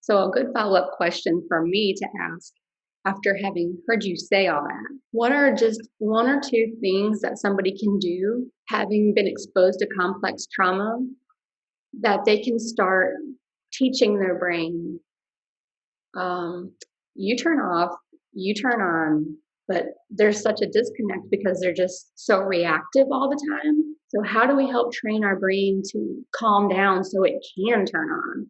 So a good follow-up question for me to ask after having heard you say all that, what are just one or two things that somebody can do having been exposed to complex trauma that they can start teaching their brain, um, you turn off, you turn on, but there's such a disconnect because they're just so reactive all the time. So how do we help train our brain to calm down so it can turn on?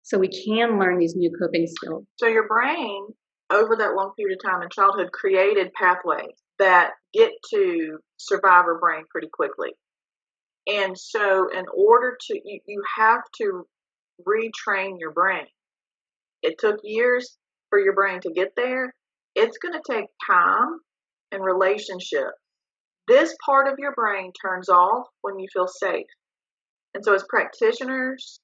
So we can learn these new coping skills. So your brain, over that long period of time in childhood, created pathways that get to survivor brain pretty quickly. And so in order to, you have to retrain your brain. It took years for your brain to get there. It's going to take time and relationship. This part of your brain turns off when you feel safe. And so as practitioners,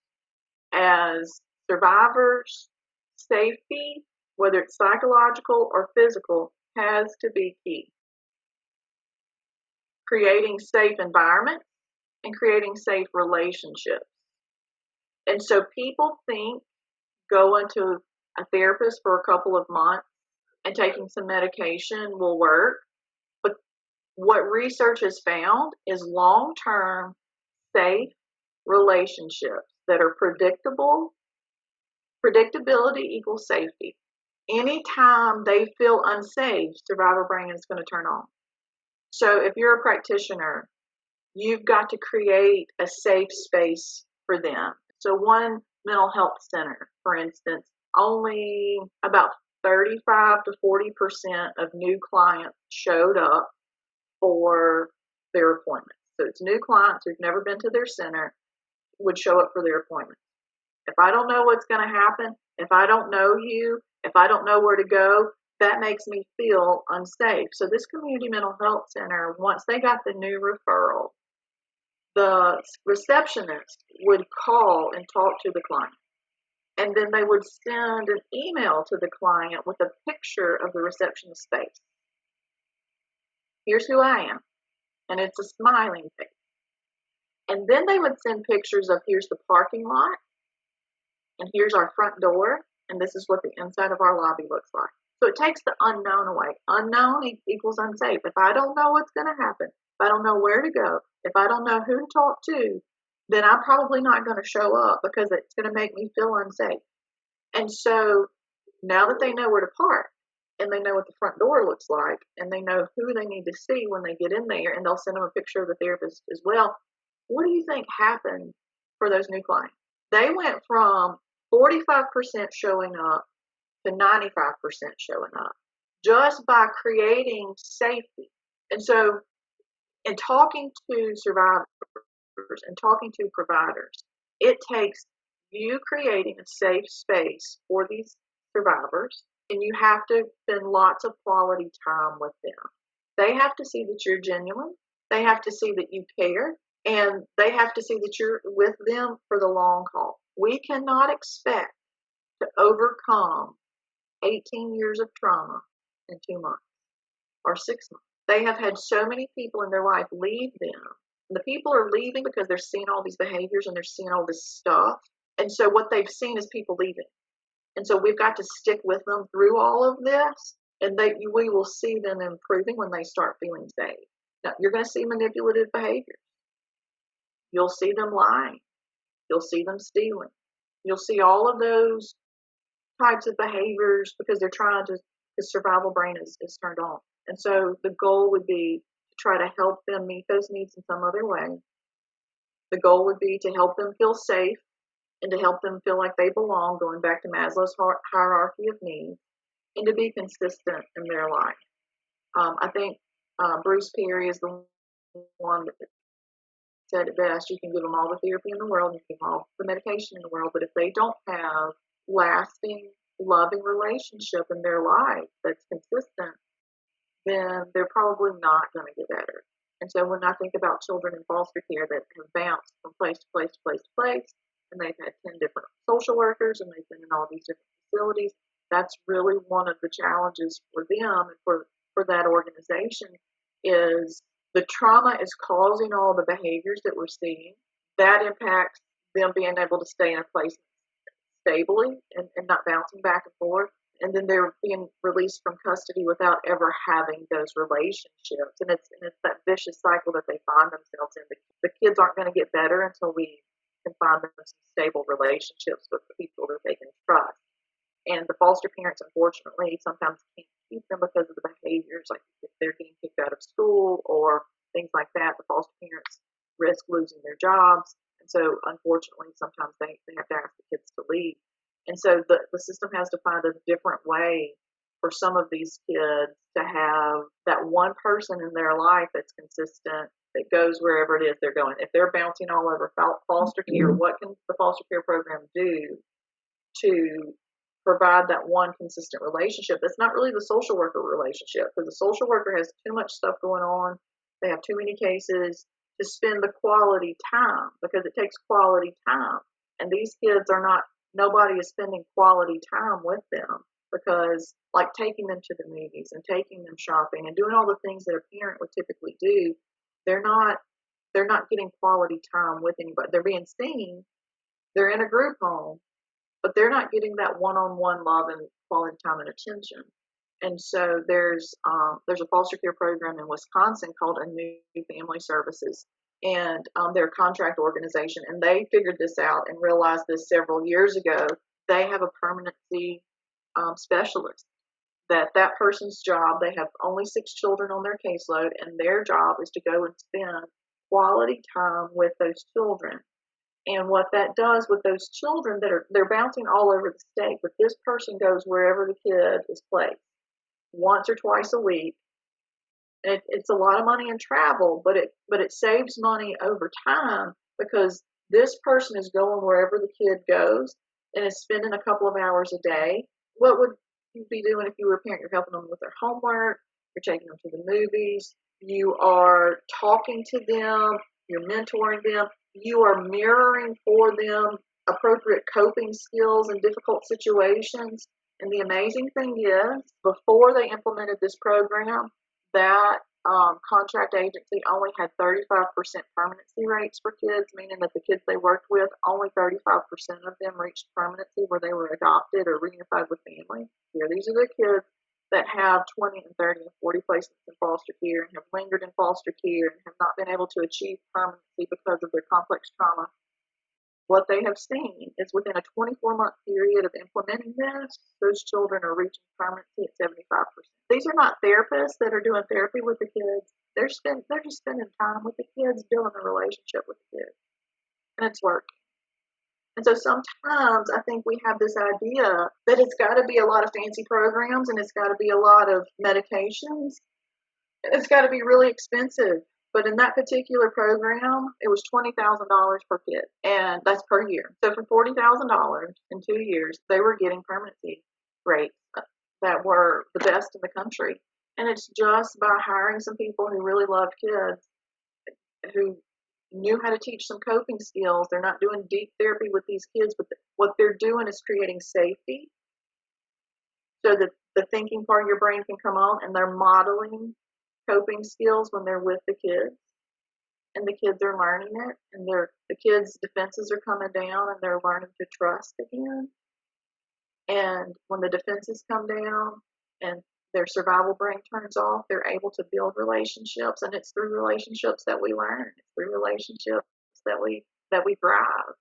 as survivors, safety, whether it's psychological or physical, has to be key. Creating safe environments and creating safe relationships. And so people think going to a therapist for a couple of months and taking some medication will work. But what research has found is long-term safe relationships that are predictable. Predictability equals safety. Anytime they feel unsafe, survivor brain is going to turn on. So if you're a practitioner, you've got to create a safe space for them. So one mental health center, for instance, only about 35 to 40% of new clients showed up for their appointments. So it's new clients who've never been to their center would show up for their appointment. If I don't know what's going to happen, if I don't know you, if I don't know where to go, that makes me feel unsafe. So this community mental health center, once they got the new referral, the receptionist would call and talk to the client. And then they would send an email to the client with a picture of the receptionist space. Here's who I am. And it's a smiling face. And then they would send pictures of here's the parking lot, and here's our front door, and this is what the inside of our lobby looks like. So it takes the unknown away. Unknown equals unsafe. If I don't know what's going to happen, if I don't know where to go, if I don't know who to talk to, then I'm probably not going to show up because it's going to make me feel unsafe. And so now that they know where to park, and they know what the front door looks like, and they know who they need to see when they get in there, and they'll send them a picture of the therapist as well. What do you think happened for those new clients? They went from 45% showing up to 95% showing up just by creating safety. And so in talking to survivors and talking to providers, it takes you creating a safe space for these survivors, and you have to spend lots of quality time with them. They have to see that you're genuine. They have to see that you care, and they have to see that you're with them for the long haul. We cannot expect to overcome 18 years of trauma in 2 months or 6 months. They have had so many people in their life leave them. And the people are leaving because they're seeing all these behaviors and they're seeing all this stuff. And so what they've seen is people leaving. And so we've got to stick with them through all of this, and we will see them improving when they start feeling safe. Now, you're going to see manipulative behaviors. You'll see them lying. You'll see them stealing. You'll see all of those types of behaviors because they're trying to, the survival brain is turned on. And so the goal would be to try to help them meet those needs in some other way. The goal would be to help them feel safe and to help them feel like they belong, going back to Maslow's hierarchy of needs, and to be consistent in their life. I think Bruce Perry is the one that said it best. You can give them all the therapy in the world, you can give them all the medication in the world, but if they don't have lasting, loving relationship in their life that's consistent, then they're probably not going to get better. And so when I think about children in foster care that have bounced from place to place to place to place, and they've had 10 different social workers, and they've been in all these different facilities, that's really one of the challenges for them and for that organization is the trauma is causing all the behaviors that we're seeing. That impacts them being able to stay in a place stably and not bouncing back and forth. And then they're being released from custody without ever having those relationships. And it's that vicious cycle that they find themselves in. The kids aren't going to get better until we can find them some stable relationships with the people that they can trust. And the foster parents, unfortunately, sometimes can't keep them because of the behaviors, like if they're getting kicked out of school or things like that. The foster parents risk losing their jobs. And so, unfortunately, sometimes they have to ask the kids to leave. And so the system has to find a different way for some of these kids to have that one person in their life that's consistent, that goes wherever it is they're going. If they're bouncing all over foster care, what can the foster care program do to provide that one consistent relationship? That's not really the social worker relationship, because the social worker has too much stuff going on. They have too many cases to spend the quality time, because it takes quality time. And these kids are not, nobody is spending quality time with them, because like taking them to the movies and taking them shopping and doing all the things that a parent would typically do, they're not getting quality time with anybody. They're being seen, they're in a group home, but they're not getting that one-on-one love and quality time and attention. And so there's a foster care program in Wisconsin called A New Family Services, and they're a contract organization, and they figured this out and realized this several years ago. They have a permanency specialist. That person's job, they have only 6 children on their caseload, and their job is to go and spend quality time with those children. And what that does with those children, they're bouncing all over the state, but this person goes wherever the kid is placed, once or twice a week. It's a lot of money in travel, but it saves money over time, because this person is going wherever the kid goes and is spending a couple of hours a day. What would you be doing if you were a parent? You're helping them with their homework, you're taking them to the movies, you are talking to them, you're mentoring them, you are mirroring for them appropriate coping skills in difficult situations. And the amazing thing is, before they implemented this program, that contract agency only had 35% permanency rates for kids, meaning that the kids they worked with, only 35% of them reached permanency where they were adopted or reunified with family. Here, these are the kids that have 20 and 30 and 40 placements in foster care and have lingered in foster care and have not been able to achieve permanency because of their complex trauma. What they have seen is within a 24-month period of implementing this, those children are reaching permanency at 75%. These are not therapists that are doing therapy with the kids. They're just spending time with the kids, building a relationship with the kids. And it's working. And so sometimes I think we have this idea that it's got to be a lot of fancy programs and it's got to be a lot of medications. It's got to be really expensive. But in that particular program, it was $20,000 per kid, and that's per year. So for $40,000 in 2 years, they were getting permanency rates that were the best in the country. And it's just by hiring some people who really loved kids, who knew how to teach some coping skills. They're not doing deep therapy with these kids, but what they're doing is creating safety so that the thinking part of your brain can come on, and they're modeling coping skills when they're with the kids, and the kids are learning it, and the kids' defenses are coming down, and they're learning to trust again. And when the defenses come down and their survival brain turns off, they're able to build relationships, and it's through relationships that we learn. It's through relationships that we thrive.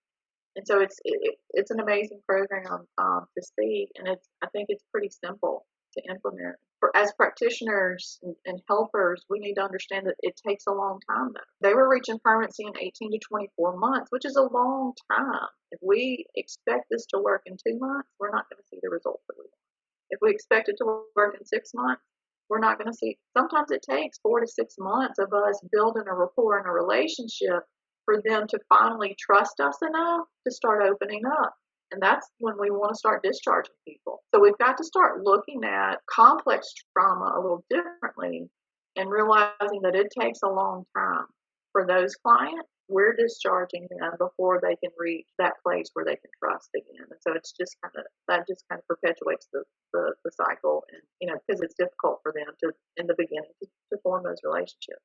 And so it's an amazing program to see, and I think it's pretty simple to implement. As practitioners and helpers, we need to understand that it takes a long time, though. They were reaching permanency in 18 to 24 months, which is a long time. If we expect this to work in 2 months, we're not going to see the results that we want. If we expect it to work in 6 months, we're not going to see. Sometimes it takes 4 to 6 months of us building a rapport and a relationship for them to finally trust us enough to start opening up. And that's when we want to start discharging people. So we've got to start looking at complex trauma a little differently and realizing that it takes a long time. For those clients, we're discharging them before they can reach that place where they can trust again. And so it's just that perpetuates the cycle, and because it's difficult for them to in the beginning to form those relationships.